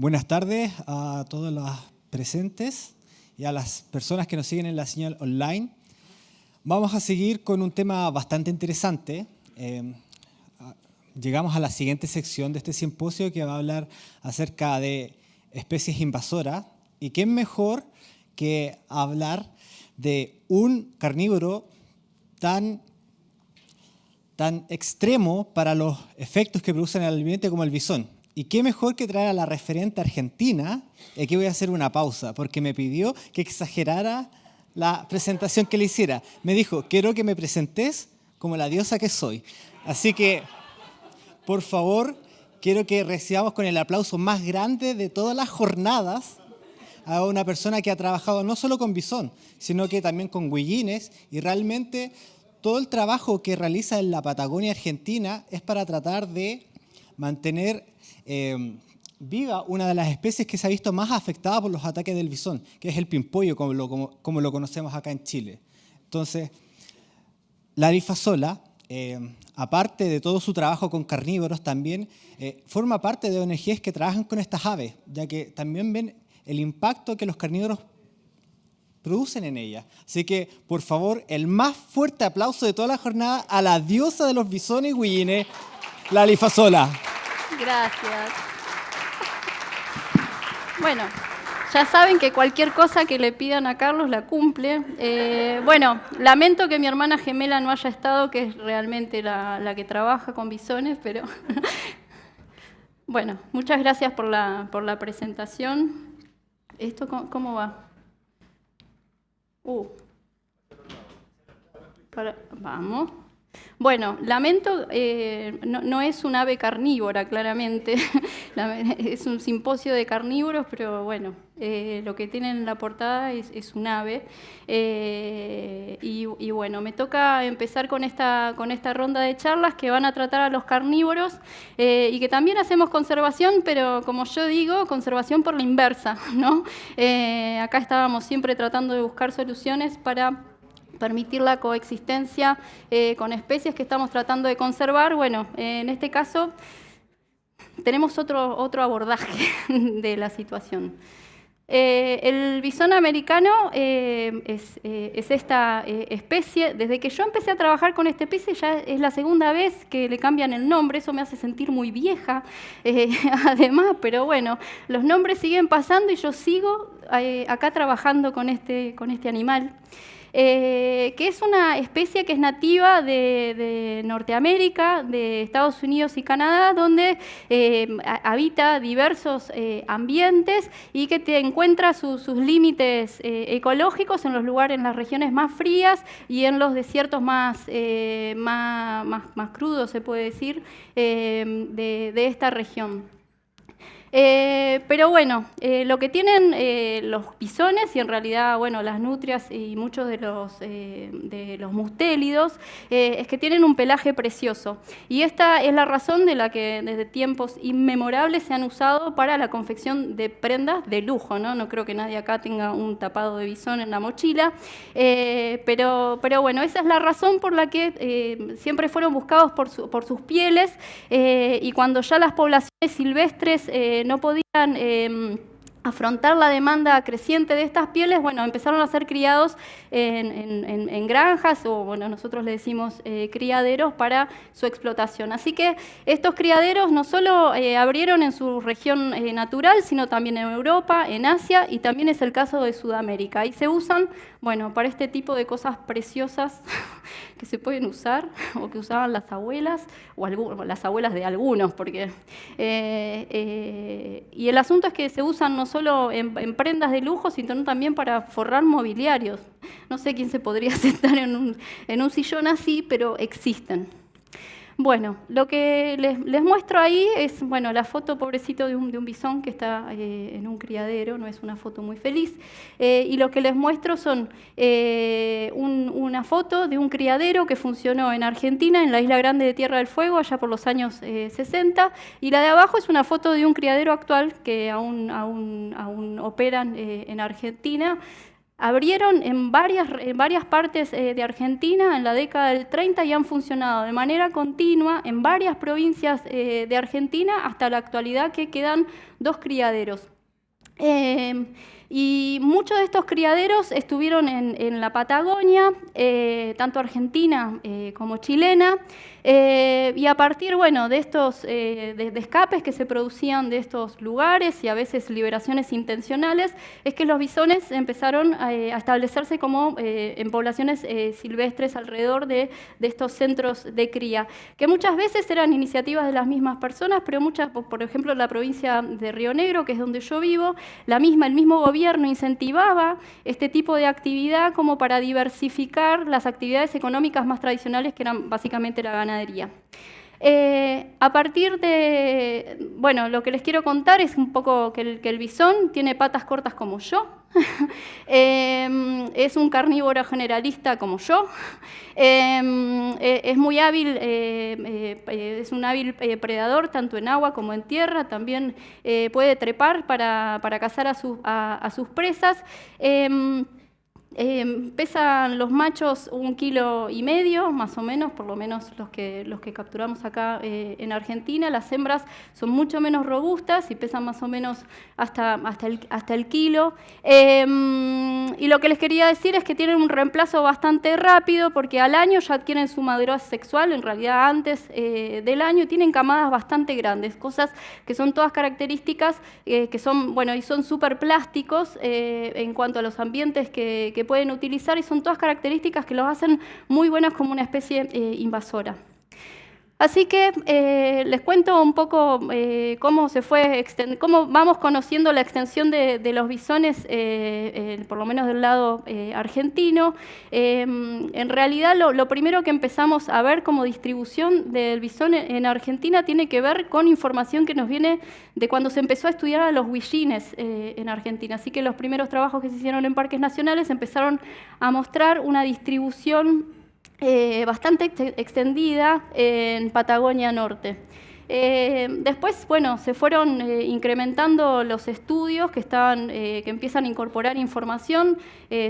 Buenas tardes a todos los presentes y a las personas que nos siguen en la señal online. Vamos a seguir con un tema bastante interesante. Llegamos a la siguiente sección de este simposio que va a hablar acerca de especies invasoras. ¿Y qué es mejor que hablar de un carnívoro tan extremo para los efectos que producen en el ambiente como el bisón? Y qué mejor que traer a la referente argentina. Y aquí voy a hacer una pausa porque me pidió que exagerara la presentación que le hiciera. Me dijo, quiero que me presentes como la diosa que soy. Así que, por favor, quiero que recibamos con el aplauso más grande de todas las jornadas a una persona que ha trabajado no solo con bisón, sino que también con huillines, y realmente todo el trabajo que realiza en la Patagonia Argentina es para tratar de mantener viva una de las especies que se ha visto más afectada por los ataques del bisón, que es el pimpollo, como lo conocemos acá en Chile. Entonces, la Alifazola, aparte de todo su trabajo con carnívoros, también forma parte de ONGs que trabajan con estas aves, ya que también ven el impacto que los carnívoros producen en ellas. Así que, por favor, el más fuerte aplauso de toda la jornada a la diosa de los bisones y huillines, la Alifazola. Gracias. Bueno, ya saben que cualquier cosa que le pidan a Carlos la cumple. Bueno, lamento que mi hermana gemela no haya estado, que es realmente la que trabaja con bisones, pero bueno, muchas gracias por la presentación. ¿Esto cómo va? Vamos. Bueno, lamento, no es un ave carnívora, claramente. Es un simposio de carnívoros, pero bueno, lo que tienen en la portada es un ave. Y bueno, me toca empezar con esta ronda de charlas que van a tratar a los carnívoros y que también hacemos conservación, pero como yo digo, conservación por la inversa, ¿no? Acá estábamos siempre tratando de buscar soluciones para permitir la coexistencia con especies que estamos tratando de conservar. Bueno, en este caso tenemos otro abordaje de la situación. El bisón americano es esta especie. Desde que yo empecé a trabajar con esta especie ya es la segunda vez que le cambian el nombre. Eso me hace sentir muy vieja, además, pero bueno, los nombres siguen pasando y yo sigo acá trabajando con este animal. Que es una especie que es nativa de Norteamérica, de Estados Unidos y Canadá, donde habita diversos ambientes y que te encuentra sus límites ecológicos en los lugares, en las regiones más frías y en los desiertos más crudos, se puede decir, de esta región. Pero bueno, lo que tienen los bisones y en realidad bueno, las nutrias y muchos de los mustélidos es que tienen un pelaje precioso. Y esta es la razón de la que desde tiempos inmemorables se han usado para la confección de prendas de lujo, ¿no? No creo que nadie acá tenga un tapado de bisón en la mochila, pero bueno, esa es la razón por la que siempre fueron buscados por sus pieles y cuando ya las poblaciones silvestres no podían afrontar la demanda creciente de estas pieles, bueno, empezaron a ser criados en granjas, o bueno, nosotros le decimos criaderos para su explotación. Así que estos criaderos no solo abrieron en su región natural, sino también en Europa, en Asia, y también es el caso de Sudamérica. Y se usan, bueno, para este tipo de cosas preciosas que se pueden usar, o que usaban las abuelas, o las abuelas de algunos, porque... y el asunto es que se usan no solo en prendas de lujo, sino también para forrar mobiliarios. No sé quién se podría sentar en un sillón así, pero existen. Bueno, lo que les muestro ahí es bueno, la foto, pobrecito, de un bisón que está en un criadero, no es una foto muy feliz, y lo que les muestro son una foto de un criadero que funcionó en Argentina, en la Isla Grande de Tierra del Fuego, allá por los años 60, y la de abajo es una foto de un criadero actual que aún operan en Argentina. abrieron en varias partes de Argentina en la década del 30 y han funcionado de manera continua en varias provincias de Argentina hasta la actualidad, que quedan 2 criaderos. Y muchos de estos criaderos estuvieron en la Patagonia, tanto argentina como chilena, y a partir, bueno, de estos de escapes que se producían de estos lugares y a veces liberaciones intencionales, es que los bisones empezaron a establecerse como en poblaciones silvestres alrededor de estos centros de cría, que muchas veces eran iniciativas de las mismas personas, pero muchas, por ejemplo, en la provincia de Río Negro, que es donde yo vivo, el mismo gobierno incentivaba este tipo de actividad como para diversificar las actividades económicas más tradicionales, que eran básicamente la ganadería. A partir de, bueno, lo que les quiero contar es un poco que el bisón tiene patas cortas como yo, es un carnívoro generalista como yo, es muy hábil, es un hábil predador tanto en agua como en tierra, también puede trepar para cazar a sus presas. Pesan los machos 1,5 kilos, más o menos, por lo menos los que capturamos acá en Argentina. Las hembras son mucho menos robustas y pesan más o menos hasta el kilo. Y lo que les quería decir es que tienen un reemplazo bastante rápido, porque al año ya adquieren su madurez sexual, en realidad antes del año, y tienen camadas bastante grandes, cosas que son todas características que son, bueno, y son súper plásticos en cuanto a los ambientes que pueden utilizar, y son todas características que los hacen muy buenas como una especie invasora. Así que les cuento un poco cómo vamos conociendo la extensión de los bisones, por lo menos del lado argentino. En realidad, lo primero que empezamos a ver como distribución del bisón en Argentina tiene que ver con información que nos viene de cuando se empezó a estudiar a los huillines en Argentina. Así que los primeros trabajos que se hicieron en parques nacionales empezaron a mostrar una distribución bastante extendida en Patagonia Norte. Después, bueno, se fueron incrementando los estudios que empiezan a incorporar información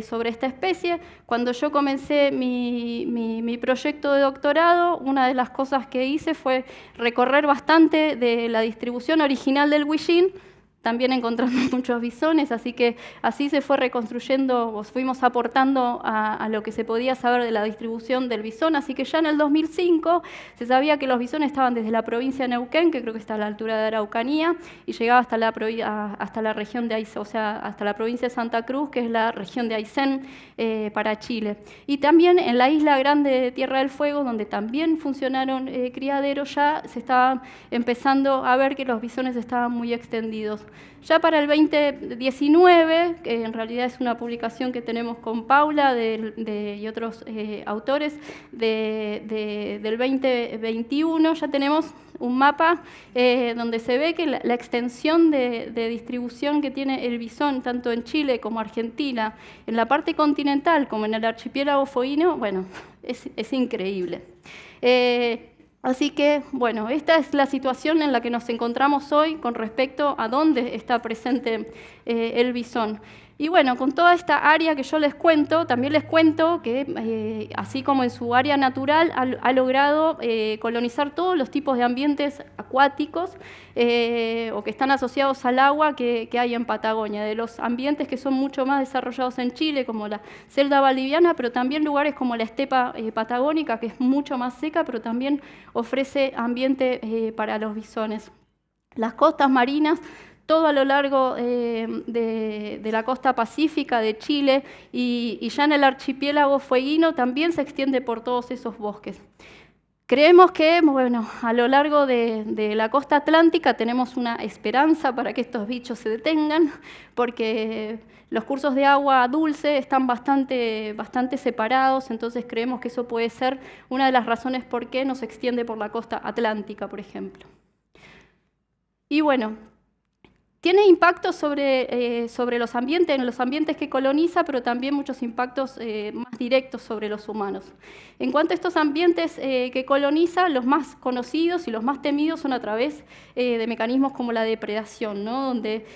sobre esta especie. Cuando yo comencé mi proyecto de doctorado, una de las cosas que hice fue recorrer bastante de la distribución original del huillín, también encontrando muchos bisones, así que así se fue reconstruyendo, fuimos aportando a lo que se podía saber de la distribución del bisón. Así que ya en el 2005 se sabía que los bisones estaban desde la provincia de Neuquén, que creo que está a la altura de Araucanía, y llegaba hasta la región de Aysén, o sea, hasta la provincia de Santa Cruz, que es la región de Aysén, para Chile. Y también en la isla grande de Tierra del Fuego, donde también funcionaron criaderos, ya se estaba empezando a ver que los bisones estaban muy extendidos. Ya para el 2019, que en realidad es una publicación que tenemos con Paula y otros autores del 2021, ya tenemos un mapa donde se ve que la extensión de distribución que tiene el bisón, tanto en Chile como Argentina, en la parte continental como en el archipiélago foíno, bueno, es increíble. Así que, bueno, esta es la situación en la que nos encontramos hoy con respecto a dónde está presente el bisón. Y bueno, con toda esta área que yo les cuento, también les cuento que, así como en su área natural, ha logrado colonizar todos los tipos de ambientes acuáticos o que están asociados al agua que hay en Patagonia, de los ambientes que son mucho más desarrollados en Chile, como la selva valdiviana, pero también lugares como la estepa patagónica, que es mucho más seca, pero también ofrece ambiente para los bisones. Las costas marinas, todo a lo largo de la costa pacífica de Chile y ya en el archipiélago fueguino también se extiende por todos esos bosques. Creemos que, bueno, a lo largo de la costa atlántica tenemos una esperanza para que estos bichos se detengan, porque los cursos de agua dulce están bastante separados, entonces creemos que eso puede ser una de las razones por qué no se extiende por la costa atlántica, por ejemplo. Y bueno, tiene impactos sobre los ambientes que coloniza, pero también muchos impactos más directos sobre los humanos. En cuanto a estos ambientes que coloniza, los más conocidos y los más temidos son a través de mecanismos como la depredación, ¿no? Donde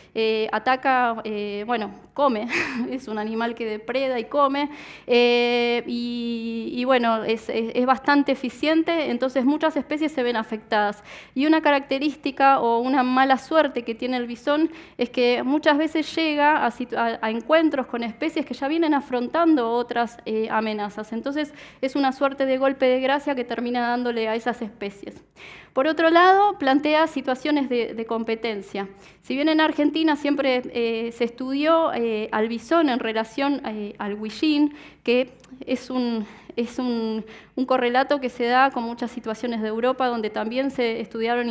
ataca, come, es un animal que depreda y come, y bueno, es bastante eficiente, entonces muchas especies se ven afectadas. Y una característica o una mala suerte que tiene el bisón es que muchas veces llega a encuentros con especies que ya vienen afrontando otras amenazas. Entonces es una suerte de golpe de gracia que termina dándole a esas especies. Por otro lado, plantea situaciones de competencia. Si bien en Argentina siempre se estudió al bisón en relación al huillín, que es un correlato que se da con muchas situaciones de Europa, donde también se estudiaron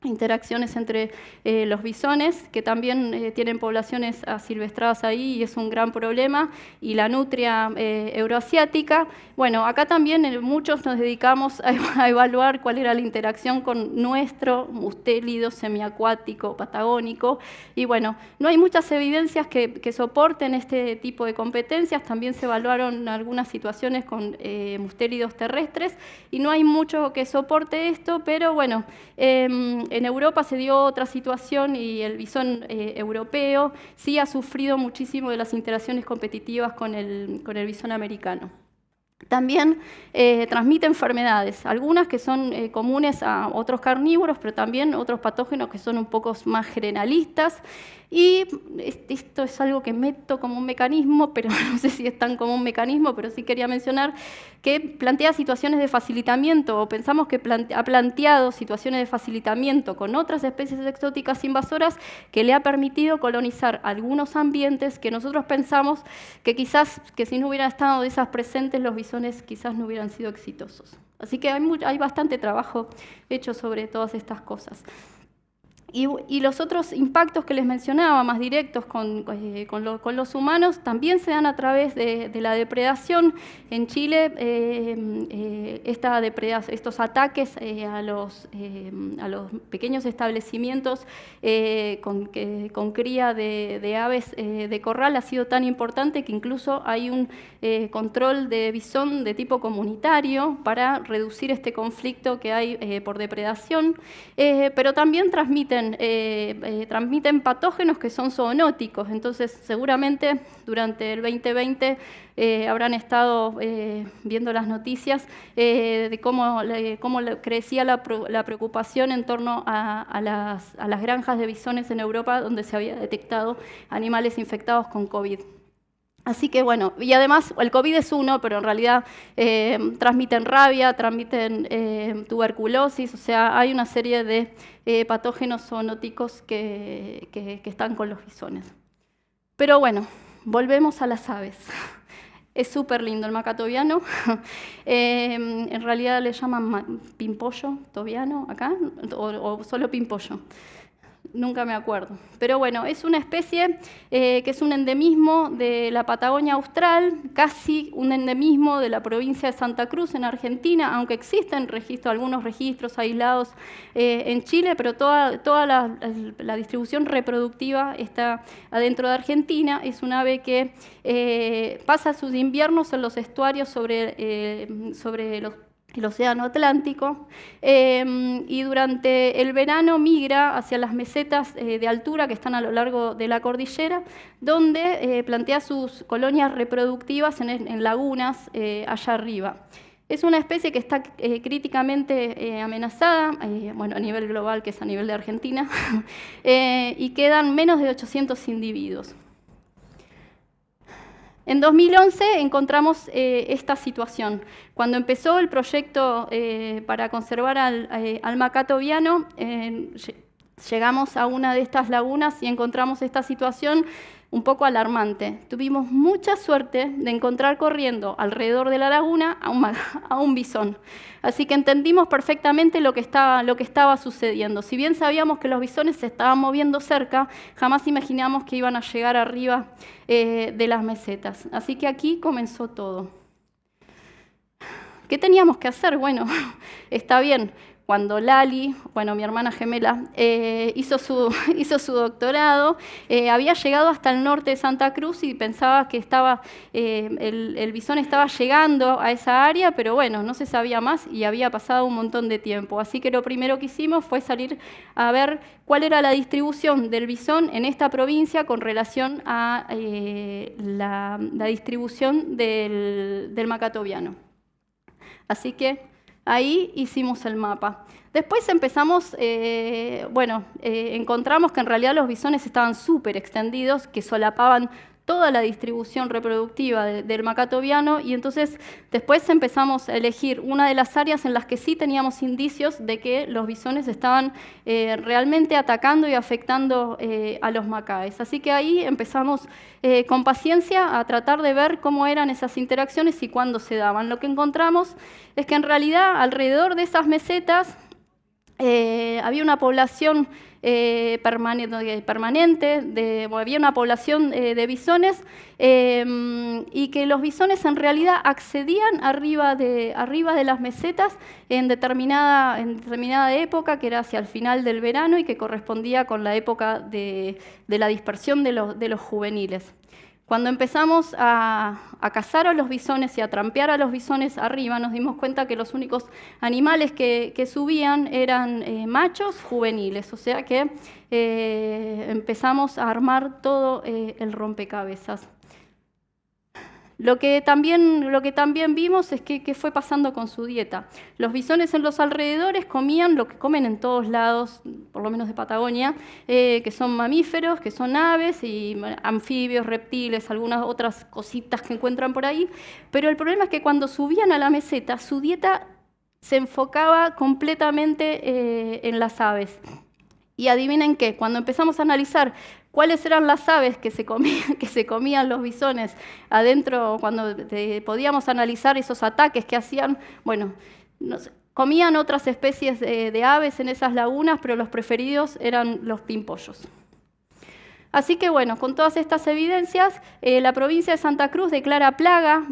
interacciones entre los bisones, que también tienen poblaciones asilvestradas ahí y es un gran problema, y la nutria euroasiática. Bueno, acá también muchos nos dedicamos a evaluar cuál era la interacción con nuestro mustélido semiacuático patagónico, y bueno, no hay muchas evidencias que soporten este tipo de competencias. También se evaluaron algunas situaciones con mustélidos terrestres y no hay mucho que soporte esto, pero bueno, en Europa se dio otra situación y el bisón europeo sí ha sufrido muchísimo de las interacciones competitivas con el bisón americano. También transmite enfermedades, algunas que son comunes a otros carnívoros, pero también otros patógenos que son un poco más generalistas. Y esto es algo que meto como un mecanismo, pero no sé si es tan como un mecanismo, pero sí quería mencionar que plantea situaciones de facilitamiento, o pensamos que ha planteado situaciones de facilitamiento con otras especies exóticas invasoras que le ha permitido colonizar algunos ambientes que nosotros pensamos que quizás que si no hubieran estado esas presentes, los bisones quizás no hubieran sido exitosos. Así que hay bastante trabajo hecho sobre todas estas cosas. Y los otros impactos que les mencionaba, más directos con los humanos, también se dan a través de la depredación. En Chile, estos ataques a los pequeños establecimientos con cría de aves de corral ha sido tan importante que incluso hay un control de bisón de tipo comunitario para reducir este conflicto que hay por depredación, pero también transmiten patógenos que son zoonóticos. Entonces, seguramente durante el 2020 habrán estado viendo las noticias de cómo crecía la preocupación en torno a las granjas de bisones en Europa, donde se había detectado animales infectados con COVID. Así que bueno, y además el COVID es uno, pero en realidad transmiten rabia, transmiten tuberculosis, o sea, hay una serie de patógenos zoonóticos que están con los bisones. Pero bueno, volvemos a las aves. Es súper lindo el macaco tobiano. En realidad le llaman pimpollo tobiano acá, o solo pimpollo. Nunca me acuerdo. Pero bueno, es una especie que es un endemismo de la Patagonia Austral, casi un endemismo de la provincia de Santa Cruz en Argentina, aunque existen algunos registros aislados en Chile, pero toda la distribución reproductiva está adentro de Argentina. Es un ave que pasa sus inviernos en los estuarios sobre el Océano Atlántico, y durante el verano migra hacia las mesetas de altura que están a lo largo de la cordillera, donde plantea sus colonias reproductivas en lagunas allá arriba. Es una especie que está críticamente amenazada, a nivel global, que es a nivel de Argentina, y quedan menos de 800 individuos. En 2011 encontramos esta situación. Cuando empezó el proyecto para conservar al macaco tobiano, llegamos a una de estas lagunas y encontramos esta situación un poco alarmante. Tuvimos mucha suerte de encontrar corriendo alrededor de la laguna a un bisón. Así que entendimos perfectamente lo que estaba sucediendo. Si bien sabíamos que los bisones se estaban moviendo cerca, jamás imaginamos que iban a llegar arriba de las mesetas. Así que aquí comenzó todo. ¿Qué teníamos que hacer? Bueno, está bien. cuando Lali, bueno, mi hermana gemela, hizo su doctorado, había llegado hasta el norte de Santa Cruz y pensaba que el bisón estaba llegando a esa área, pero bueno, no se sabía más y había pasado un montón de tiempo. Así que lo primero que hicimos fue salir a ver cuál era la distribución del bisón en esta provincia con relación a la distribución del macatoviano. Así que ahí hicimos el mapa. Después empezamos, encontramos que en realidad los bisones estaban súper extendidos, que solapaban toda la distribución reproductiva del macatoviano, y entonces después empezamos a elegir una de las áreas en las que sí teníamos indicios de que los bisones estaban realmente atacando y afectando a los macaes. Así que ahí empezamos con paciencia a tratar de ver cómo eran esas interacciones y cuándo se daban. Lo que encontramos es que en realidad alrededor de esas mesetas había una población permanente, había una población de bisones y que los bisones en realidad accedían arriba de las mesetas en determinada época, que era hacia el final del verano y que correspondía con la época de la dispersión de los juveniles. Cuando empezamos a cazar a los bisones y a trampear a los bisones arriba, nos dimos cuenta que los únicos animales que subían eran machos juveniles, o sea que empezamos a armar todo el rompecabezas. Lo que también vimos es qué fue pasando con su dieta. Los bisones en los alrededores comían lo que comen en todos lados, por lo menos de Patagonia, que son mamíferos, que son aves, y anfibios, reptiles, algunas otras cositas que encuentran por ahí. Pero el problema es que cuando subían a la meseta, su dieta se enfocaba completamente en las aves. Y adivinen qué, cuando empezamos a analizar cuáles eran las aves que se comían los bisones adentro, cuando podíamos analizar esos ataques que hacían, bueno, comían otras especies de aves en esas lagunas, pero los preferidos eran los pimpollos. Así que bueno, con todas estas evidencias, la provincia de Santa Cruz declara plaga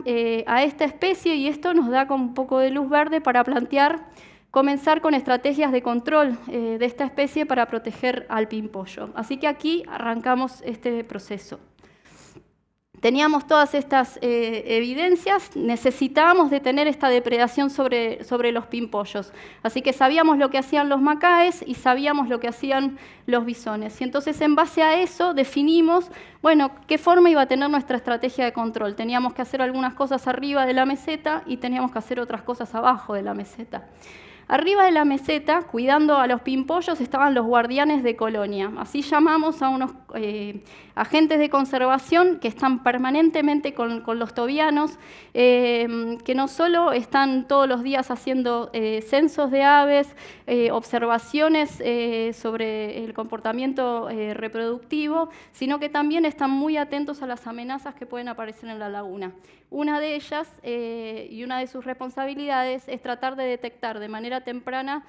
a esta especie, y esto nos da un poco de luz verde para comenzar con estrategias de control de esta especie para proteger al pimpollo. Así que aquí arrancamos este proceso. Teníamos todas estas evidencias, necesitábamos detener esta depredación sobre los pimpollos. Así que sabíamos lo que hacían los macaes y sabíamos lo que hacían los bisones. Y entonces, en base a eso, definimos, bueno, qué forma iba a tener nuestra estrategia de control. Teníamos que hacer algunas cosas arriba de la meseta y teníamos que hacer otras cosas abajo de la meseta. Arriba de la meseta, cuidando a los pimpollos, estaban los guardianes de colonia. Así llamamos a unos agentes de conservación que están permanentemente con los tobianos, que no solo están todos los días haciendo censos de aves, observaciones sobre el comportamiento reproductivo, sino que también están muy atentos a las amenazas que pueden aparecer en la laguna. Una de ellas y una de sus responsabilidades es tratar de detectar de manera temprana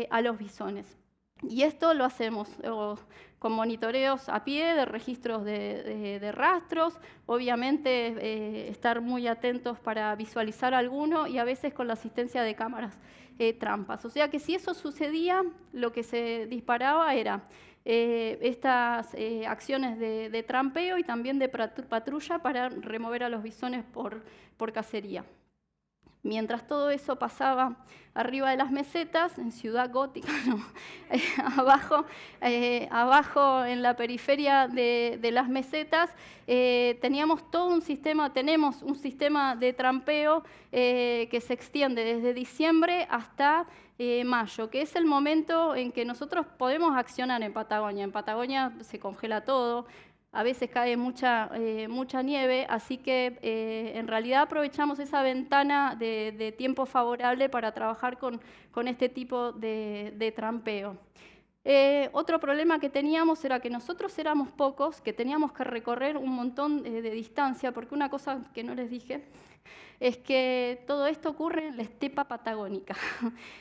a los bisones. Y esto lo hacemos con monitoreos a pie, de registros de rastros, obviamente estar muy atentos para visualizar alguno, y a veces con la asistencia de cámaras trampas. O sea que si eso sucedía, lo que se disparaba era estas acciones de trampeo y también de patrulla para remover a los bisones por cacería. Mientras todo eso pasaba arriba de las mesetas, en Ciudad Gótica, no, abajo en la periferia de las mesetas, tenemos un sistema de trampeo que se extiende desde diciembre hasta mayo, que es el momento en que nosotros podemos accionar en Patagonia. En Patagonia se congela todo. A veces cae mucha nieve, así que en realidad aprovechamos esa ventana de tiempo favorable para trabajar con este tipo de trampeo. Otro problema que teníamos era que nosotros éramos pocos, que teníamos que recorrer un montón de distancia, porque una cosa que no les dije es que todo esto ocurre en la estepa patagónica,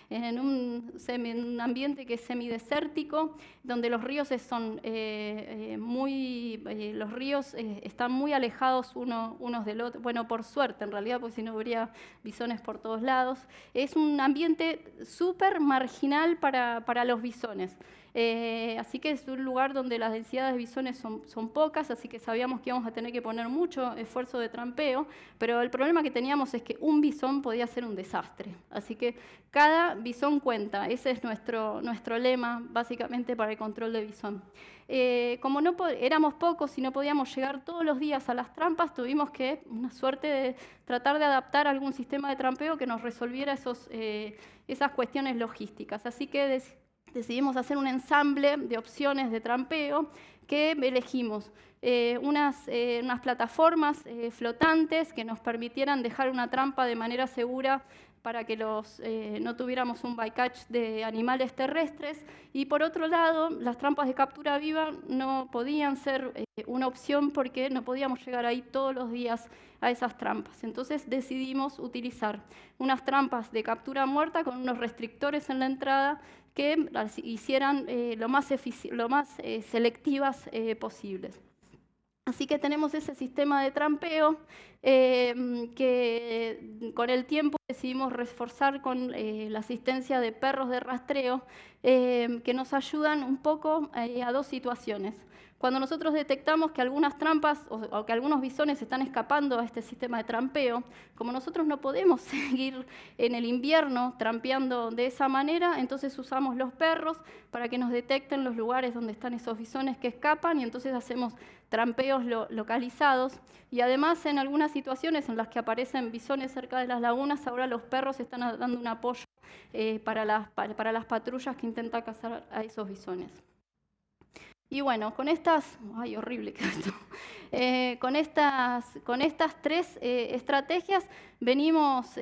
en un ambiente que es semidesértico, donde los ríos están muy alejados unos del otro. Bueno, por suerte en realidad, porque si no habría bisones por todos lados. Es un ambiente súper marginal para los bisones. Así que es un lugar donde las densidades de bisones son pocas, así que sabíamos que íbamos a tener que poner mucho esfuerzo de trampeo, pero el problema que teníamos es que un bisón podía ser un desastre. Así que cada bisón cuenta, ese es nuestro lema básicamente para el control de bisón. Como éramos pocos y no podíamos llegar todos los días a las trampas, tuvimos que, una suerte de tratar de adaptar algún sistema de trampeo que nos resolviera esas cuestiones logísticas. Así que decidimos hacer un ensamble de opciones de trampeo que elegimos unas plataformas flotantes que nos permitieran dejar una trampa de manera segura para que no tuviéramos un bycatch de animales terrestres, y por otro lado, las trampas de captura viva no podían ser una opción porque no podíamos llegar ahí todos los días a esas trampas. Entonces decidimos utilizar unas trampas de captura muerta con unos restrictores en la entrada que las hicieran lo más selectivas posibles. Así que tenemos ese sistema de trampeo que con el tiempo decidimos reforzar con la asistencia de perros de rastreo que nos ayudan un poco a dos situaciones. Cuando nosotros detectamos que algunas trampas o que algunos bisones están escapando a este sistema de trampeo, como nosotros no podemos seguir en el invierno trampeando de esa manera, entonces usamos los perros para que nos detecten los lugares donde están esos bisones que escapan, y entonces hacemos trampeos localizados. Y además, en algunas situaciones en las que aparecen bisones cerca de las lagunas, ahora los perros están dando un apoyo para las patrullas que intentan cazar a esos bisones. Y bueno, con estas, ay, horrible que esto. Con estas tres estrategias venimos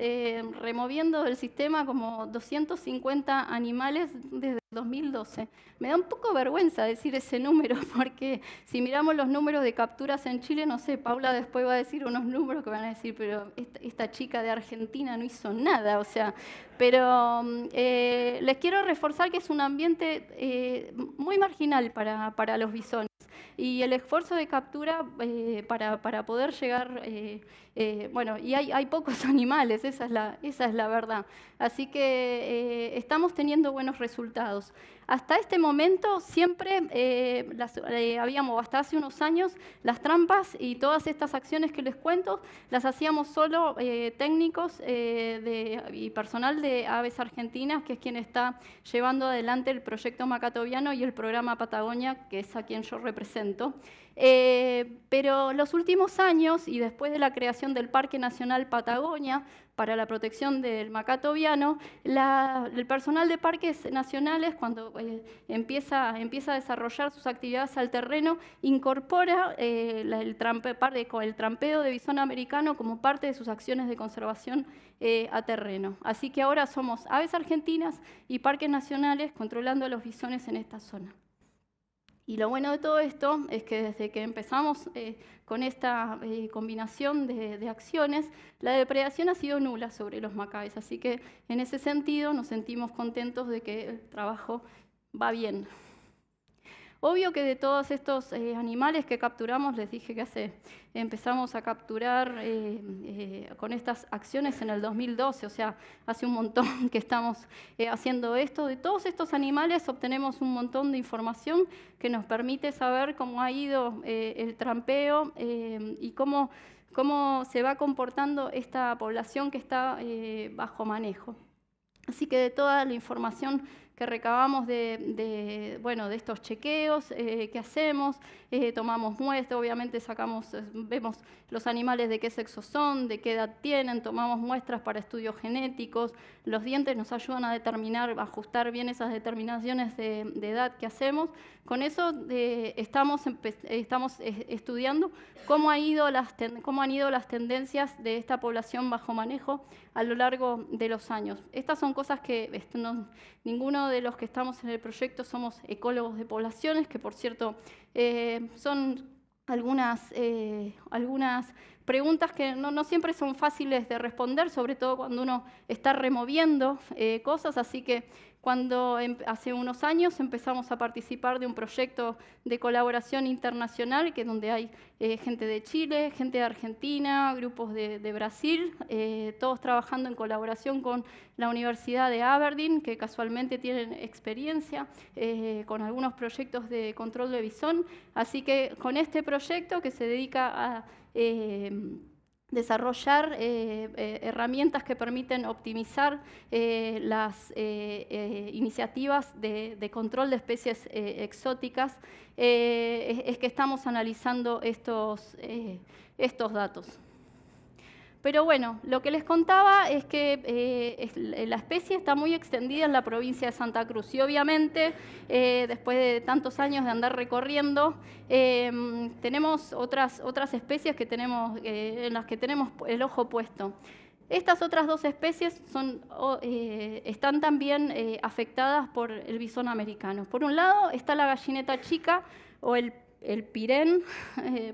removiendo del sistema como 250 animales desde 2012. Me da un poco vergüenza decir ese número, porque si miramos los números de capturas en Chile, no sé, Paula después va a decir unos números que van a decir, pero esta chica de Argentina no hizo nada, o sea, pero les quiero reforzar que es un ambiente muy marginal para los bisones. Y el esfuerzo de captura para poder llegar, bueno, y hay pocos animales, esa es la verdad. Así que estamos teniendo buenos resultados. Hasta este momento siempre hasta hace unos años, las trampas y todas estas acciones que les cuento, las hacíamos solo técnicos y personal de Aves Argentinas, que es quien está llevando adelante el proyecto Macatoviano y el programa Patagonia, que es a quien yo represento. Pero los últimos años, y después de la creación del Parque Nacional Patagonia para la protección del macatoviano, el personal de parques nacionales, cuando empieza a desarrollar sus actividades al terreno, incorpora el trampeo de bisón americano como parte de sus acciones de conservación a terreno. Así que ahora somos Aves Argentinas y Parques Nacionales controlando a los bisones en esta zona. Y lo bueno de todo esto es que desde que empezamos con esta combinación de acciones, la depredación ha sido nula sobre los macaes. Así que en ese sentido nos sentimos contentos de que el trabajo va bien. Obvio que de todos estos animales que capturamos, les dije que empezamos a capturar con estas acciones en el 2012, o sea, hace un montón que estamos haciendo esto. De todos estos animales obtenemos un montón de información que nos permite saber cómo ha ido el trampeo y cómo se va comportando esta población que está bajo manejo. Así que de toda la información que recabamos de estos chequeos que hacemos, tomamos muestras, obviamente vemos los animales de qué sexo son, de qué edad tienen, tomamos muestras para estudios genéticos, los dientes nos ayudan a ajustar bien esas determinaciones de edad que hacemos. Con eso estamos estudiando cómo han ido las tendencias de esta población bajo manejo a lo largo de los años. Estas son cosas que ninguno de los que estamos en el proyecto somos ecólogos de poblaciones, que por cierto son algunas preguntas que no siempre son fáciles de responder, sobre todo cuando uno está removiendo cosas, así que cuando hace unos años empezamos a participar de un proyecto de colaboración internacional, que es donde hay gente de Chile, gente de Argentina, grupos de Brasil, todos trabajando en colaboración con la Universidad de Aberdeen, que casualmente tienen experiencia con algunos proyectos de control de bisón. Así que con este proyecto que se dedica a desarrollar herramientas que permiten optimizar las iniciativas de control de especies exóticas, es que estamos analizando estos datos. Pero bueno, lo que les contaba es que la especie está muy extendida en la provincia de Santa Cruz y obviamente después de tantos años de andar recorriendo tenemos otras especies que en las que tenemos el ojo puesto. Estas otras dos especies están también afectadas por el bisón americano. Por un lado está la gallineta chica o el pirén,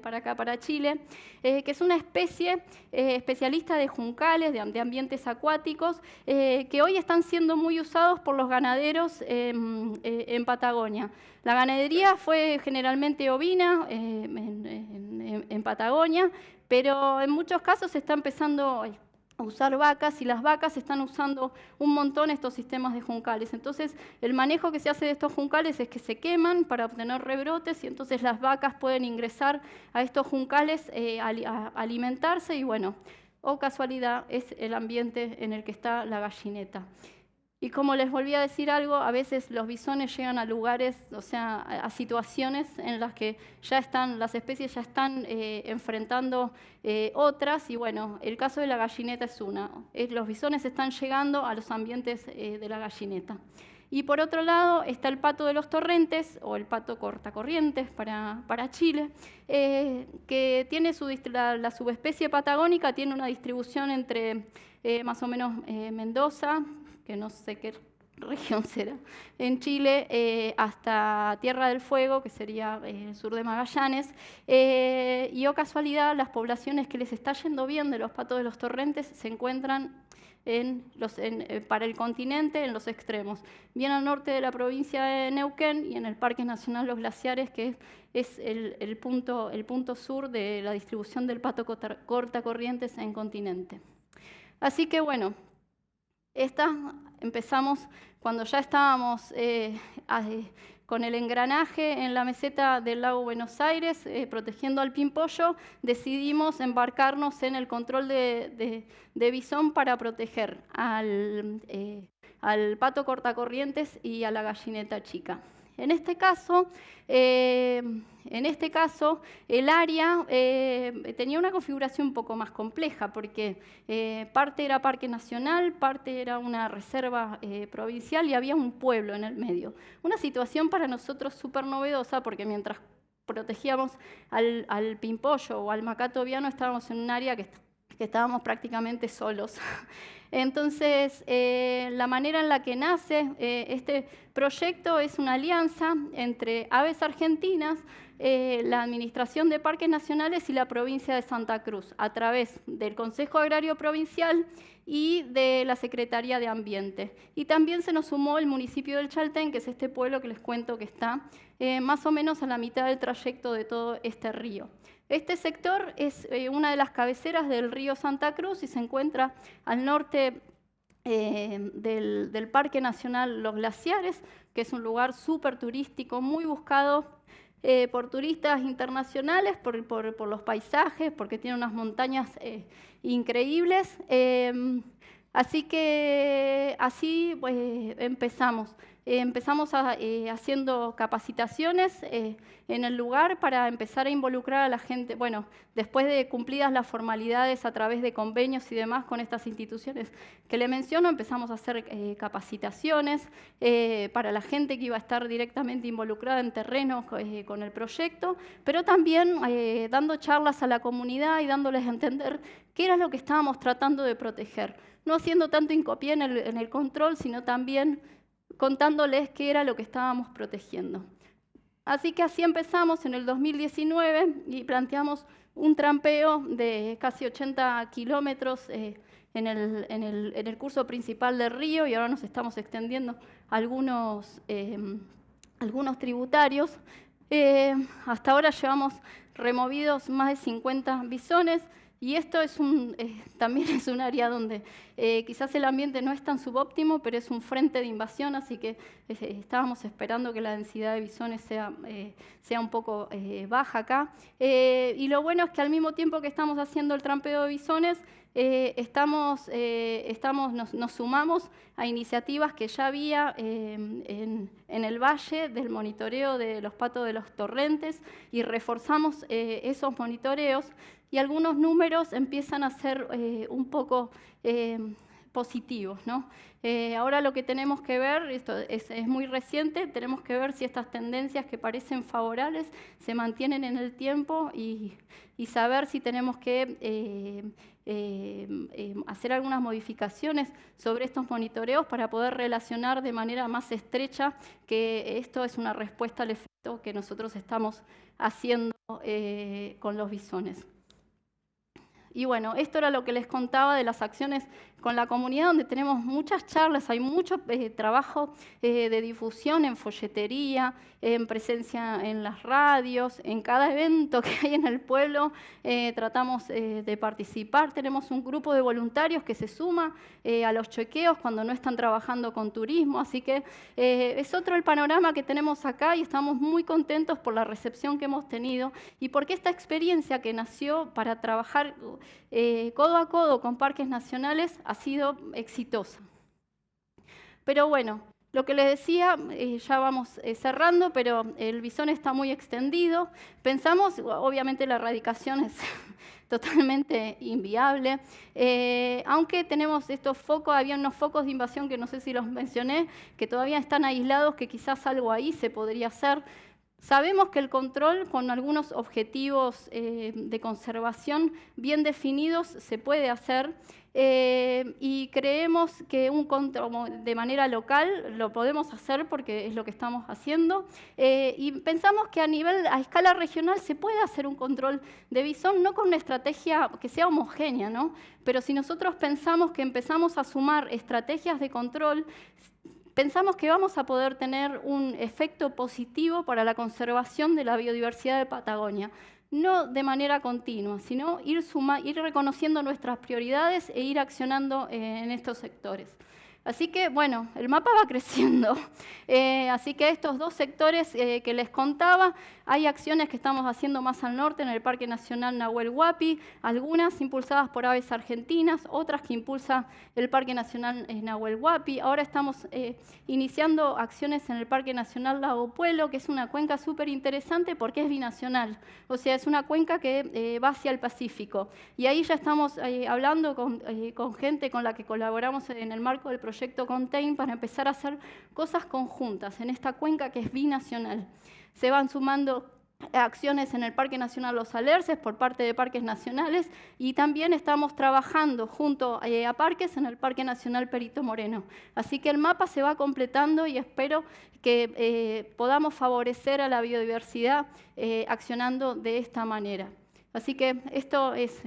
para acá, para Chile, que es una especie especialista de juncales, de ambientes acuáticos, que hoy están siendo muy usados por los ganaderos en Patagonia. La ganadería fue generalmente ovina en Patagonia, pero en muchos casos se está empezando a usar vacas y las vacas están usando un montón estos sistemas de juncales. Entonces, el manejo que se hace de estos juncales es que se queman para obtener rebrotes y entonces las vacas pueden ingresar a estos juncales a alimentarse y bueno, o casualidad, es el ambiente en el que está la gallineta. Y como les volví a decir algo, a veces los bisones llegan a lugares, o sea, a situaciones en las que las especies ya están enfrentando otras, y bueno, el caso de la gallineta es una. Los bisones están llegando a los ambientes de la gallineta. Y por otro lado está el pato de los torrentes, o el pato cortacorrientes para Chile, que tiene la subespecie patagónica, tiene una distribución entre más o menos Mendoza, que no sé qué región será, en Chile, hasta Tierra del Fuego, que sería el sur de Magallanes, y o casualidad, las poblaciones que les está yendo bien de los patos de los torrentes se encuentran para el continente en los extremos, bien al norte de la provincia de Neuquén y en el Parque Nacional Los Glaciares, que es el punto sur de la distribución del pato cortacorrientes en continente. Así que bueno, empezamos cuando ya estábamos con el engranaje en la meseta del lago Buenos Aires, protegiendo al pimpollo, decidimos embarcarnos en el control de bisón para proteger al pato cortacorrientes y a la gallineta chica. En este caso, el área tenía una configuración un poco más compleja porque parte era parque nacional, parte era una reserva provincial y había un pueblo en el medio. Una situación para nosotros súper novedosa porque mientras protegíamos al pimpollo o al macaco oviano estábamos en un área que estábamos prácticamente solos. Entonces, la manera en la que nace este proyecto es una alianza entre Aves Argentinas, la Administración de Parques Nacionales y la provincia de Santa Cruz, a través del Consejo Agrario Provincial y de la Secretaría de Ambiente. Y también se nos sumó el municipio del Chaltén, que es este pueblo que les cuento que está más o menos a la mitad del trayecto de todo este río. Este sector es una de las cabeceras del río Santa Cruz y se encuentra al norte del Parque Nacional Los Glaciares, que es un lugar súper turístico, muy buscado por turistas internacionales, por los paisajes, porque tiene unas montañas increíbles. Así que así pues, empezamos. Empezamos haciendo capacitaciones en el lugar para empezar a involucrar a la gente. Bueno, después de cumplidas las formalidades a través de convenios y demás con estas instituciones que le menciono, empezamos a hacer capacitaciones para la gente que iba a estar directamente involucrada en terreno con el proyecto, pero también dando charlas a la comunidad y dándoles a entender qué era lo que estábamos tratando de proteger. No haciendo tanto hincapié en el control, sino también contándoles qué era lo que estábamos protegiendo. Así que así empezamos en el 2019 y planteamos un trampeo de casi 80 kilómetros en el curso principal del río, y ahora nos estamos extendiendo a algunos tributarios. Hasta ahora llevamos removidos más de 50 bisones, y esto también es un área donde quizás el ambiente no es tan subóptimo, pero es un frente de invasión, así que estábamos esperando que la densidad de bisones sea un poco baja acá. Y lo bueno es que al mismo tiempo que estamos haciendo el trampeo de bisones, nos sumamos a iniciativas que ya había en el valle del monitoreo de los patos de los torrentes, y reforzamos esos monitoreos, y algunos números empiezan a ser un poco positivos, ¿no? Ahora lo que tenemos que ver, esto es muy reciente, tenemos que ver si estas tendencias que parecen favorables se mantienen en el tiempo, y saber si tenemos que hacer algunas modificaciones sobre estos monitoreos para poder relacionar de manera más estrecha que esto es una respuesta al efecto que nosotros estamos haciendo con los bisones. Y bueno, esto era lo que les contaba de las acciones con la comunidad, donde tenemos muchas charlas, hay mucho trabajo de difusión en folletería, en presencia en las radios, en cada evento que hay en el pueblo tratamos de participar. Tenemos un grupo de voluntarios que se suma a los chequeos cuando no están trabajando con turismo, así que es otro el panorama que tenemos acá, y estamos muy contentos por la recepción que hemos tenido, y porque esta experiencia que nació para trabajar codo a codo con parques nacionales ha sido exitosa. Pero bueno, lo que les decía, ya vamos cerrando, pero el bisón está muy extendido. Pensamos, obviamente la erradicación es totalmente inviable, aunque tenemos estos focos, había unos focos de invasión que no sé si los mencioné, que todavía están aislados, que quizás algo ahí se podría hacer. Sabemos que el control con algunos objetivos de conservación bien definidos se puede hacer, y creemos que un control de manera local lo podemos hacer porque es lo que estamos haciendo, y pensamos que a escala regional se puede hacer un control de bisón, no con una estrategia que sea homogénea, ¿no? Pero si nosotros pensamos que empezamos a sumar estrategias de control, pensamos que vamos a poder tener un efecto positivo para la conservación de la biodiversidad de Patagonia. No de manera continua, sino ir reconociendo nuestras prioridades e ir accionando en estos sectores. Así que, bueno, el mapa va creciendo. Así que estos dos sectores que les contaba, hay acciones que estamos haciendo más al norte en el Parque Nacional Nahuel Huapi, algunas impulsadas por Aves Argentinas, otras que impulsa el Parque Nacional Nahuel Huapi. Ahora estamos iniciando acciones en el Parque Nacional Lago Puelo, que es una cuenca súper interesante porque es binacional. O sea, es una cuenca que va hacia el Pacífico. Y ahí ya estamos hablando con gente con la que colaboramos en el marco del proyecto Contain para empezar a hacer cosas conjuntas en esta cuenca que es binacional. Se van sumando acciones en el Parque Nacional Los Alerces por parte de Parques Nacionales, y también estamos trabajando junto a parques en el Parque Nacional Perito Moreno. Así que el mapa se va completando, y espero que podamos favorecer a la biodiversidad accionando de esta manera. Así que esto es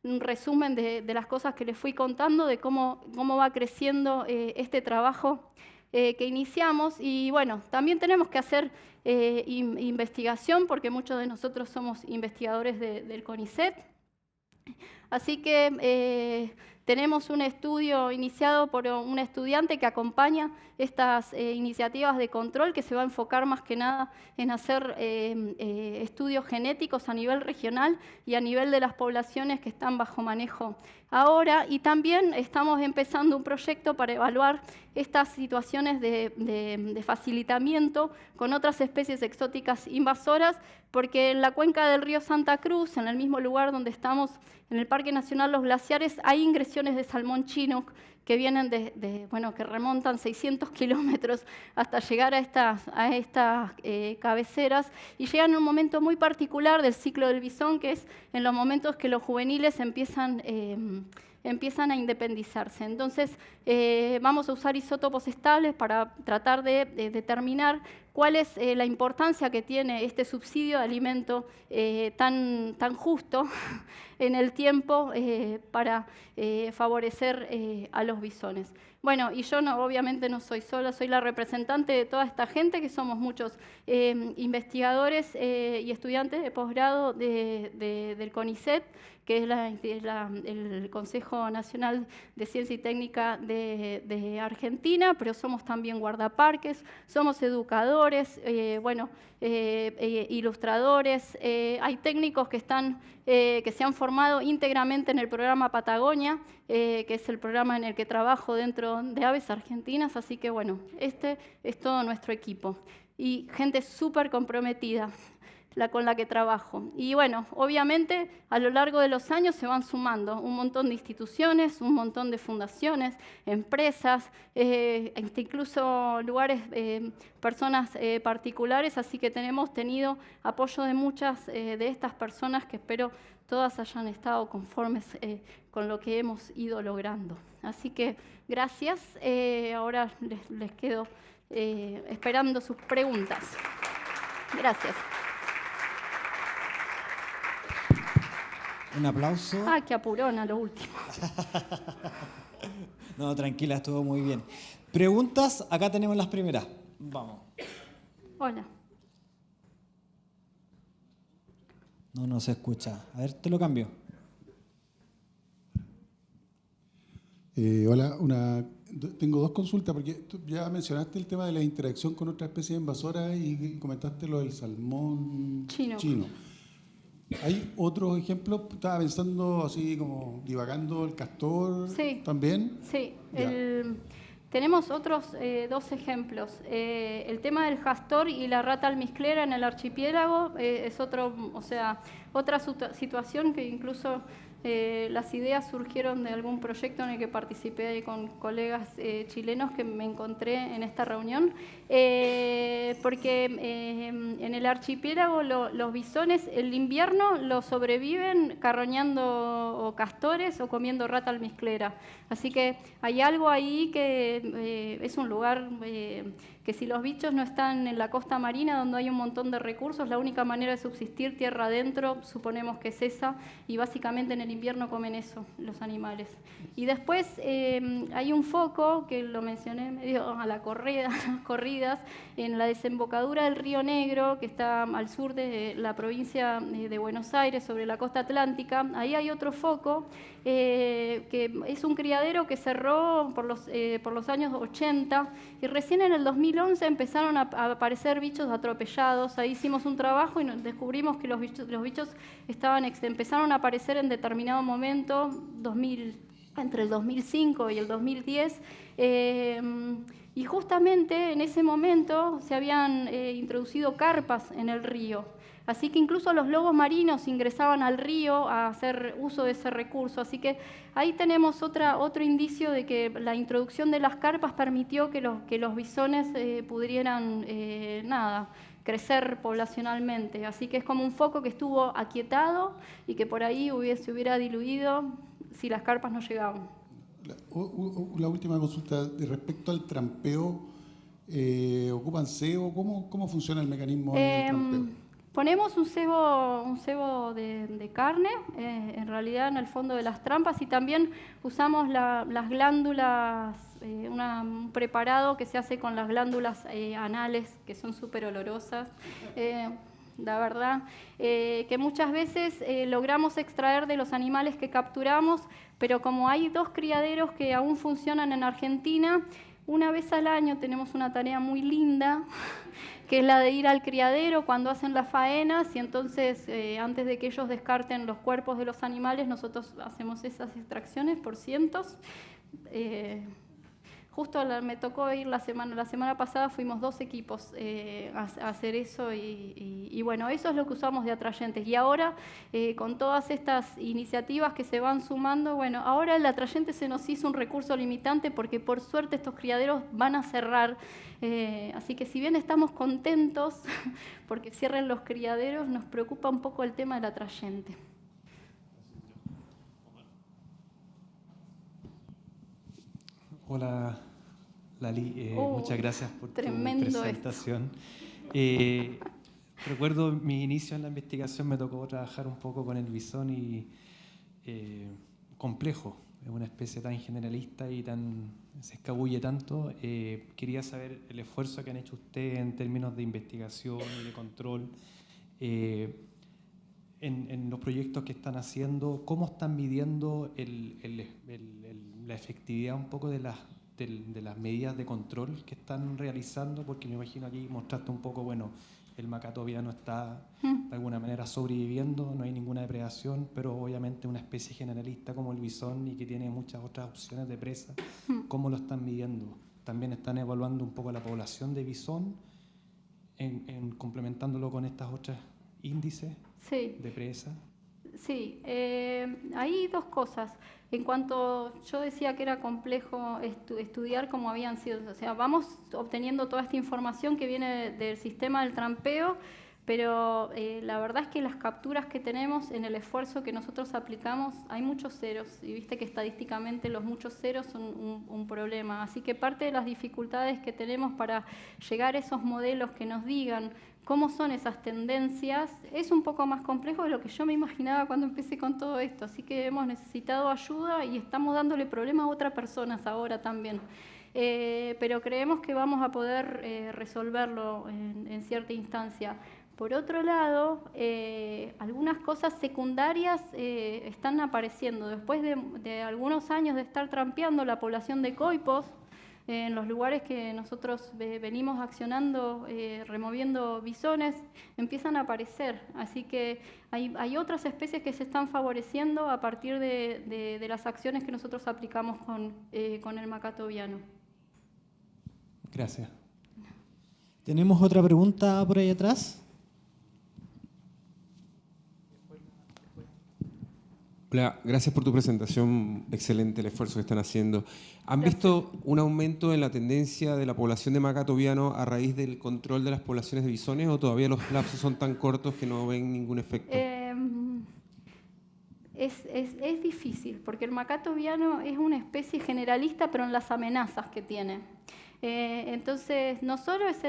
un resumen de las cosas que les fui contando, de cómo va creciendo este trabajo que iniciamos. Y bueno, también tenemos que hacer investigación, porque muchos de nosotros somos investigadores del CONICET. Así que tenemos un estudio iniciado por un estudiante que acompaña estas iniciativas de control, que se va a enfocar más que nada en hacer estudios genéticos a nivel regional y a nivel de las poblaciones que están bajo manejo ahora. Y también estamos empezando un proyecto para evaluar estas situaciones de facilitamiento con otras especies exóticas invasoras, porque en la cuenca del río Santa Cruz, en el mismo lugar donde estamos en el Parque Nacional Los Glaciares, hay ingresiones de salmón chinook que vienen que remontan 600 kilómetros hasta llegar a estas cabeceras, y llegan en un momento muy particular del ciclo del bisón, que es en los momentos que los juveniles empiezan empiezan a independizarse. Entonces, vamos a usar isótopos estables para tratar de determinar cuál es la importancia que tiene este subsidio de alimento tan justo en el tiempo para favorecer a los bisones. Bueno, y yo obviamente no soy sola, soy la representante de toda esta gente, que somos muchos investigadores y estudiantes de posgrado del CONICET, que es el Consejo Nacional de Ciencia y Técnica de Argentina, pero somos también guardaparques, somos educadores, ilustradores, hay técnicos que se han formado íntegramente en el programa Patagonia, que es el programa en el que trabajo dentro de Aves Argentinas, así que bueno, este es todo nuestro equipo y gente súper comprometida con la que trabajo. Y bueno, obviamente a lo largo de los años se van sumando un montón de instituciones, un montón de fundaciones, empresas, incluso lugares, personas particulares, así que hemos tenido apoyo de muchas de estas personas que espero todas hayan estado conformes con lo que hemos ido logrando. Así que gracias, ahora les quedo esperando sus preguntas. Gracias. Un aplauso. Ah, qué apurona lo último. No, tranquila, estuvo muy bien. Preguntas, acá tenemos las primeras. Vamos. Hola. No se escucha. A ver, te lo cambio. Hola, tengo dos consultas, porque tú ya mencionaste el tema de la interacción con otras especies invasoras y comentaste lo del salmón chino. ¿Hay otros ejemplos? Estaba pensando así como divagando el castor también. Sí, tenemos otros dos ejemplos. El tema del castor y la rata almizclera en el archipiélago es otra situación que incluso las ideas surgieron de algún proyecto en el que participé con colegas chilenos que me encontré en esta reunión, porque en el archipiélago los bisones el invierno lo sobreviven carroñando castores o comiendo rata almizclera. Así que hay algo ahí que es un lugar que si los bichos no están en la costa marina donde hay un montón de recursos, la única manera de subsistir tierra adentro suponemos que es esa, y básicamente en el invierno comen eso los animales. Y después hay un foco que lo mencioné medio a las corridas en la desembocadura del Río Negro, que está al sur de la provincia de Buenos Aires, sobre la costa atlántica. Ahí hay otro foco que es un criadero que cerró por los años 80, y recién en el 2011 empezaron a aparecer bichos atropellados. Ahí hicimos un trabajo y descubrimos que los bichos empezaron a aparecer en determinado momento, entre el 2005 y el 2010, y justamente en ese momento se habían introducido carpas en el río. Así que incluso los lobos marinos ingresaban al río a hacer uso de ese recurso. Así que ahí tenemos otro indicio de que la introducción de las carpas permitió que los bisones pudieran crecer poblacionalmente. Así que es como un foco que estuvo aquietado y que por ahí se hubiera diluido si las carpas no llegaban. La última consulta, respecto al trampeo, ¿ocupan cebo? ¿Cómo funciona el mecanismo del trampeo? Ponemos un cebo de carne, en realidad en el fondo de las trampas, y también usamos las glándulas, un preparado que se hace con las glándulas anales, que son súper olorosas. La verdad, que muchas veces logramos extraer de los animales que capturamos, pero como hay 2 criaderos que aún funcionan en Argentina, una vez al año tenemos una tarea muy linda, que es la de ir al criadero cuando hacen las faenas, y entonces antes de que ellos descarten los cuerpos de los animales, nosotros hacemos esas extracciones por cientos. Justo me tocó ir la semana pasada, fuimos 2 equipos a hacer eso, y bueno, eso es lo que usamos de atrayentes. Y ahora, con todas estas iniciativas que se van sumando, bueno, ahora el atrayente se nos hizo un recurso limitante porque por suerte estos criaderos van a cerrar. Así que si bien estamos contentos porque cierren los criaderos, nos preocupa un poco el tema del atrayente. Hola, Lali. Muchas gracias por tu presentación. Recuerdo mi inicio en la investigación, me tocó trabajar un poco con el bisón y complejo. Es una especie tan generalista y se escabulle tanto. Quería saber el esfuerzo que han hecho ustedes en términos de investigación y de control. En los proyectos que están haciendo, ¿cómo están midiendo la efectividad un poco de las medidas de control que están realizando? Porque me imagino aquí mostraste un poco, bueno, el macaco viano está de alguna manera sobreviviendo, no hay ninguna depredación, pero obviamente una especie generalista como el bisón y que tiene muchas otras opciones de presa. ¿Cómo lo están midiendo? ¿También están evaluando un poco la población de bisón, complementándolo con estas otras índices de presa? Sí, hay dos cosas. En cuanto yo decía que era complejo estudiar cómo habían sido, o sea, vamos obteniendo toda esta información que viene del sistema del trampeo, pero la verdad es que las capturas que tenemos en el esfuerzo que nosotros aplicamos, hay muchos ceros, y viste que estadísticamente los muchos ceros son un problema. Así que parte de las dificultades que tenemos para llegar a esos modelos que nos digan cómo son esas tendencias, es un poco más complejo de lo que yo me imaginaba cuando empecé con todo esto. Así que hemos necesitado ayuda y estamos dándole problemas a otras personas ahora también. Pero creemos que vamos a poder resolverlo en cierta instancia. Por otro lado, algunas cosas secundarias están apareciendo. Después de algunos años de estar trampeando la población de coipos, en los lugares que nosotros venimos accionando, removiendo bisones, empiezan a aparecer. Así que hay otras especies que se están favoreciendo a partir de las acciones que nosotros aplicamos con el macaco viano. Gracias. ¿Tenemos otra pregunta por ahí atrás? Hola, gracias por tu presentación, excelente el esfuerzo que están haciendo. ¿Han visto un aumento en la tendencia de la población de macaco viano a raíz del control de las poblaciones de bisones o todavía los lapsos son tan cortos que no ven ningún efecto? Es difícil, porque el macaco viano es una especie generalista, pero en las amenazas que tiene. Entonces, no solo es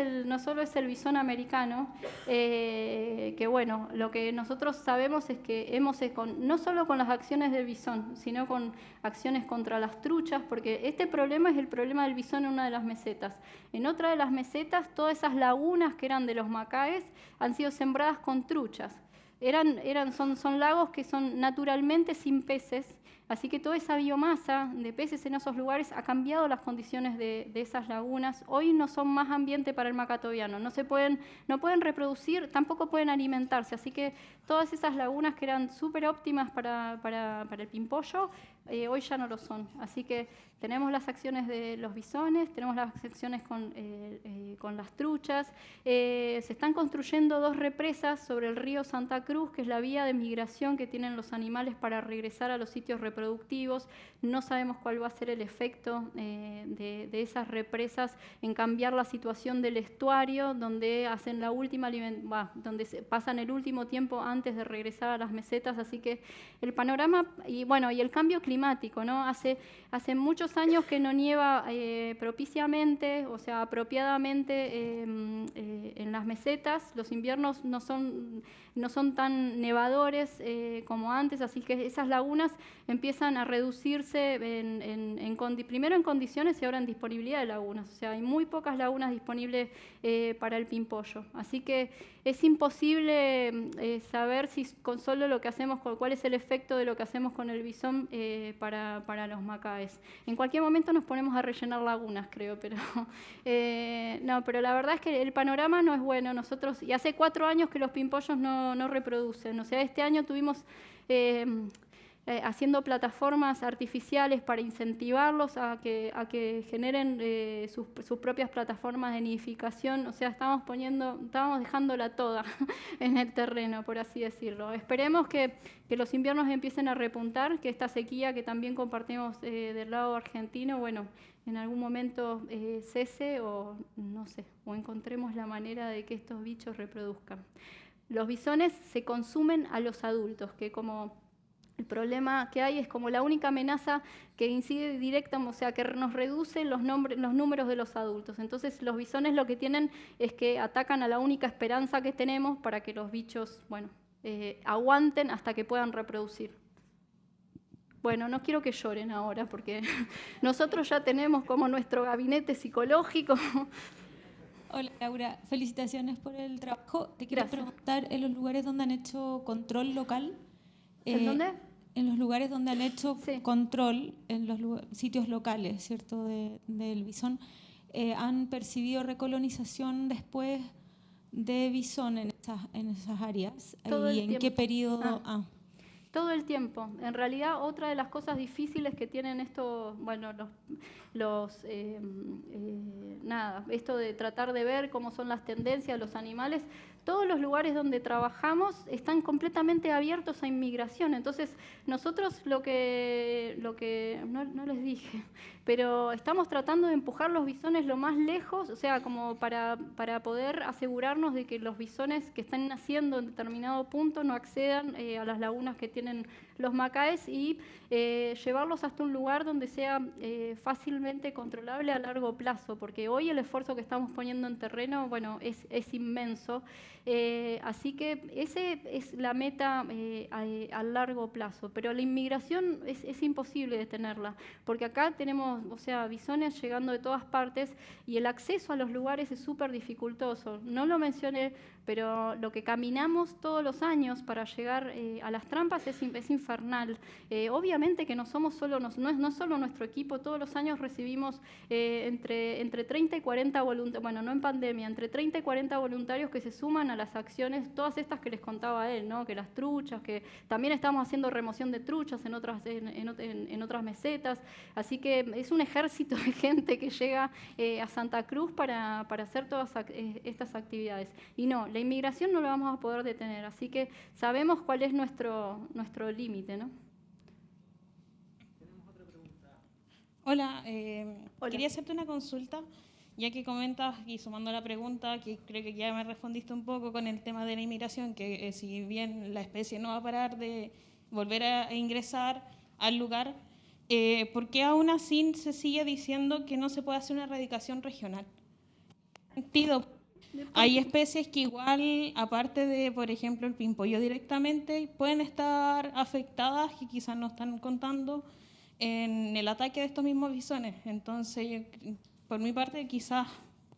el bisón americano, que bueno, lo que nosotros sabemos es que no solo con las acciones del bisón, sino con acciones contra las truchas, porque este problema es el problema del bisón en una de las mesetas. En otra de las mesetas, todas esas lagunas que eran de los macaes han sido sembradas con truchas. Son lagos que son naturalmente sin peces, así que toda esa biomasa de peces en esos lugares ha cambiado las condiciones de esas lagunas. Hoy no son más ambiente para el macaco viano, no pueden reproducir, tampoco pueden alimentarse, así que todas esas lagunas que eran súper óptimas para el pimpollo, hoy ya no lo son. Así que tenemos las acciones de los bisones, tenemos las acciones con las truchas. Se están construyendo 2 represas sobre el río Santa Cruz, que es la vía de migración que tienen los animales para regresar a los sitios reproductivos. No sabemos cuál va a ser el efecto de esas represas en cambiar la situación del estuario, donde hacen donde pasan el último tiempo antes de regresar a las mesetas. Así que el panorama y el cambio climático, ¿no? Hace muchos años que no nieva propiciamente, o sea, apropiadamente en las mesetas. Los inviernos no son tan nevadores como antes, así que esas lagunas empiezan a reducirse primero en condiciones y ahora en disponibilidad de lagunas. O sea, hay muy pocas lagunas disponibles para el pimpollo. Así que es imposible saber si con solo lo que hacemos, cuál es el efecto de lo que hacemos con el bisón para los macaes. En cualquier momento nos ponemos a rellenar lagunas, creo, pero pero la verdad es que el panorama no es bueno. Y hace 4 años que los pimpollos no reproducen. O sea, este año tuvimos haciendo plataformas artificiales para incentivarlos a que generen sus propias plataformas de nidificación. O sea, estábamos dejándola toda en el terreno, por así decirlo. Esperemos que los inviernos empiecen a repuntar, que esta sequía que también compartimos del lado argentino, en algún momento cese o encontremos la manera de que estos bichos reproduzcan. Los bisones se consumen a los adultos, que como El problema que hay es como la única amenaza que incide directa, o sea, que nos reduce los números de los adultos. Entonces, los bisones lo que tienen es que atacan a la única esperanza que tenemos para que los bichos, bueno, aguanten hasta que puedan reproducir. Bueno, no quiero que lloren ahora, porque nosotros ya tenemos como nuestro gabinete psicológico. Hola Laura, felicitaciones por el trabajo. Te quiero preguntar, en los lugares donde han hecho control local, ¿En dónde? En los lugares donde han hecho control, en los sitios locales, ¿cierto?, del bisón, ¿han percibido recolonización después de bisón en esas áreas? ¿Y en qué periodo? Todo el tiempo. En realidad, otra de las cosas difíciles que tienen estos, bueno, esto de tratar de ver cómo son las tendencias de los animales, todos los lugares donde trabajamos están completamente abiertos a inmigración. Entonces, nosotros lo que no les dije, pero estamos tratando de empujar los bisones lo más lejos, o sea, como para poder asegurarnos de que los bisones que están naciendo en determinado punto no accedan a las lagunas que tienen los macaes y llevarlos hasta un lugar donde sea fácilmente controlable a largo plazo, porque hoy el esfuerzo que estamos poniendo en terreno, bueno, es inmenso. Así que esa es la meta a largo plazo, pero la inmigración es imposible detenerla, porque acá tenemos, o sea, bisones llegando de todas partes y el acceso a los lugares es súper dificultoso. No lo mencioné, pero lo que caminamos todos los años para llegar a las trampas es infernal. Obviamente que no somos solo, no es solo nuestro equipo, todos los años recibimos entre 30 y 40 voluntarios, bueno, no en pandemia, entre 30 y 40 voluntarios que se suman a las acciones, todas estas que les contaba él, ¿no? Que las truchas, que también estamos haciendo remoción de truchas en otras mesetas, así que es un ejército de gente que llega a Santa Cruz para hacer todas estas actividades. Y no, la inmigración no la vamos a poder detener, así que sabemos cuál es nuestro límite, ¿no? Tenemos otra pregunta. Hola, quería hacerte una consulta, ya que comentas, y sumando la pregunta, que creo que ya me respondiste un poco con el tema de la inmigración, que si bien la especie no va a parar de volver a ingresar al lugar, ¿por qué aún así se sigue diciendo que no se puede hacer una erradicación regional? ¿En qué sentido? Hay especies que igual, aparte de, por ejemplo, el pimpollo directamente, pueden estar afectadas y quizás no están contando en el ataque de estos mismos bisones. Entonces, por mi parte, quizás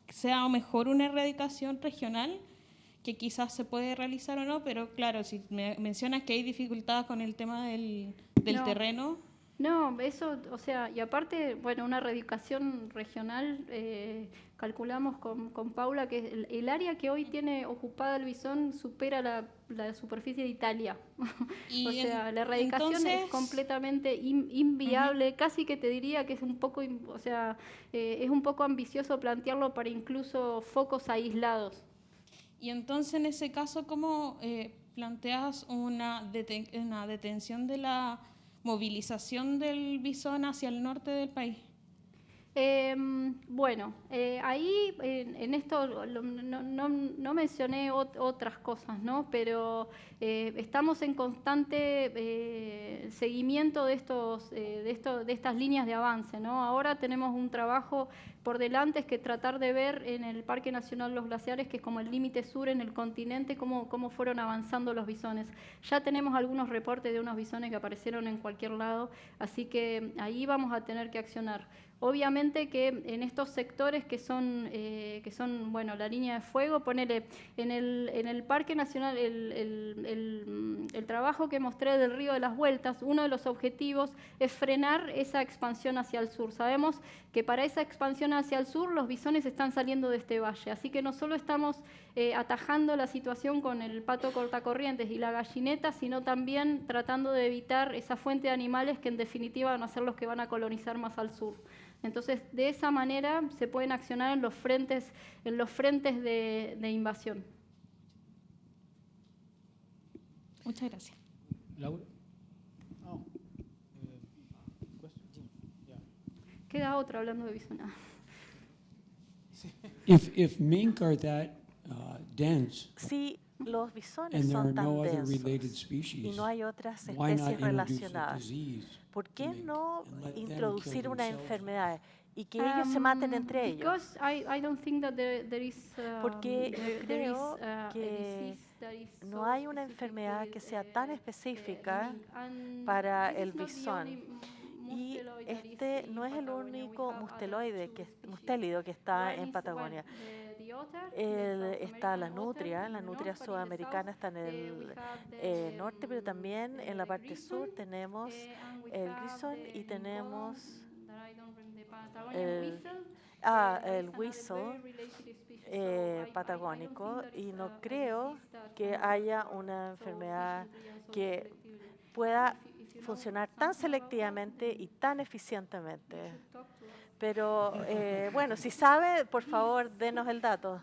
sea mejor una erradicación regional, que quizás se puede realizar o no, pero claro, si me mencionas que hay dificultades con el tema del terreno. No, eso, o sea, y aparte, bueno, una erradicación regional, calculamos con Paula que el área que hoy tiene ocupada el bisón supera la superficie de Italia. O sea, la erradicación es completamente inviable, casi que te diría que es un poco, o sea, es un poco ambicioso plantearlo para incluso focos aislados. Y entonces, en ese caso, ¿cómo planteas una detención de la movilización del bisón hacia el norte del país? Bueno, ahí en esto no mencioné otras cosas, ¿no? Pero estamos en constante seguimiento de estas líneas de avance, ¿no? Ahora tenemos un trabajo por delante, es que tratar de ver en el Parque Nacional Los Glaciares, que es como el límite sur en el continente, cómo fueron avanzando los bisones. Ya tenemos algunos reportes de unos bisones que aparecieron en cualquier lado, así que ahí vamos a tener que accionar. Obviamente que en estos sectores que son bueno, la línea de fuego, ponele en el Parque Nacional, el trabajo que mostré del Río de las Vueltas, uno de los objetivos es frenar esa expansión hacia el sur. Sabemos que para esa expansión hacia el sur los bisones están saliendo de este valle, así que no solo estamos atajando la situación con el pato cortacorrientes y la gallineta, sino también tratando de evitar esa fuente de animales que en definitiva van a ser los que van a colonizar más al sur. Entonces, de esa manera se pueden accionar en los frentes de invasión. Muchas gracias. Laura. Queda otra hablando de bisonada. If mink are that dense. Si los bisones son tan densos y no hay otras especies relacionadas, ¿por qué no introducir una enfermedad y que ellos se maten entre ellos? Porque creo que no hay una enfermedad que sea tan específica para el bisón. Y este no es el único mustélido que está en Patagonia. Está la nutria sudamericana está en el norte, pero también en la parte sur tenemos el grison y tenemos el whistle patagónico, y no creo que haya una enfermedad que pueda funcionar tan selectivamente y tan eficientemente. Pero bueno, si sabe, por favor, denos el dato.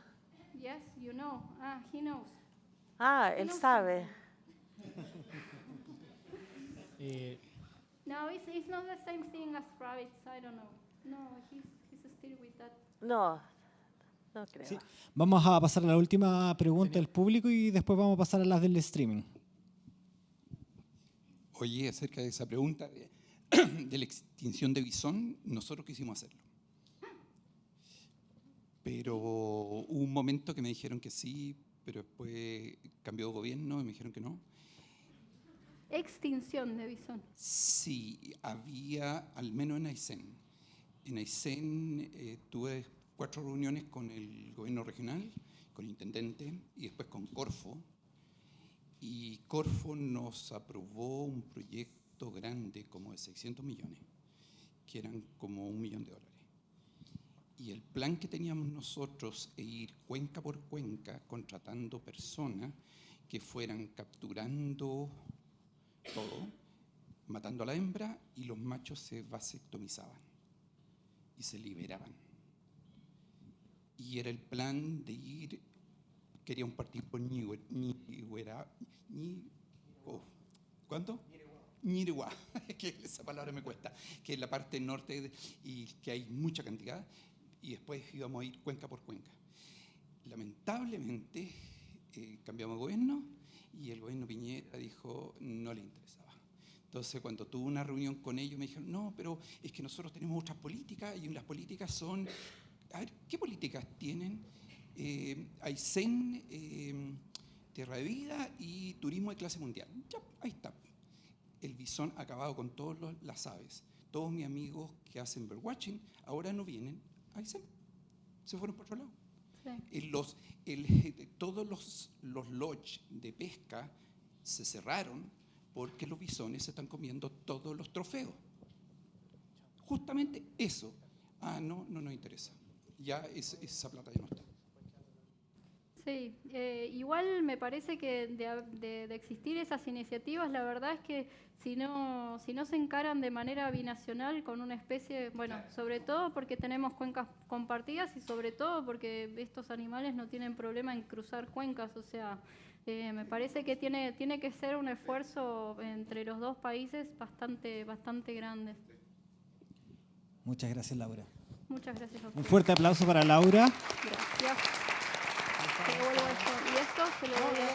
Él sabe. No, it's not the same thing as rabbits. I don't know. No, he's still with that. No creo. Sí. Vamos a pasar a la última pregunta del público y después vamos a pasar a las del streaming. Oye, acerca de esa pregunta de la extinción de bisón, nosotros quisimos hacerlo. Pero hubo un momento que me dijeron que sí, pero después cambió de gobierno y me dijeron que no. Extinción de bisón. Sí, había, al menos en Aysén. En Aysén tuve 4 reuniones con el gobierno regional, con el intendente y después con Corfo. Y Corfo nos aprobó un proyecto grande, como de 600 millones, que eran como $1 millón. Y el plan que teníamos nosotros es ir cuenca por cuenca, contratando personas que fueran capturando todo, matando a la hembra, y los machos se vasectomizaban y se liberaban. Y era el plan de ir, queríamos partir por Ñiriguá, que esa palabra me cuesta, que es la parte norte y que hay mucha cantidad, y después íbamos a ir cuenca por cuenca. Lamentablemente cambiamos de gobierno y el gobierno Piñera dijo no le interesaba. Entonces, cuando tuve una reunión con ellos, me dijeron, no, pero es que nosotros tenemos otras políticas, y las políticas son... A ver, ¿qué políticas tienen? Aysén, Tierra de Vida y Turismo de Clase Mundial. Ya, ahí está. El bisón ha acabado con todas las aves. Todos mis amigos que hacen birdwatching ahora no vienen a Aysén. Se fueron por otro lado. Sí. Todos los lodges de pesca se cerraron porque los bisones se están comiendo todos los trofeos. Justamente eso. No nos interesa. Ya esa plata ya no está. Sí, igual me parece que de existir esas iniciativas, la verdad es que si no se encaran de manera binacional con una especie, bueno, sobre todo porque tenemos cuencas compartidas y sobre todo porque estos animales no tienen problema en cruzar cuencas, o sea, me parece que tiene que ser un esfuerzo entre los dos países bastante grande. Muchas gracias, Laura. Muchas gracias a ustedes. Un fuerte aplauso para Laura. Gracias. Te devuelvo esto. Y esto se lo voy a...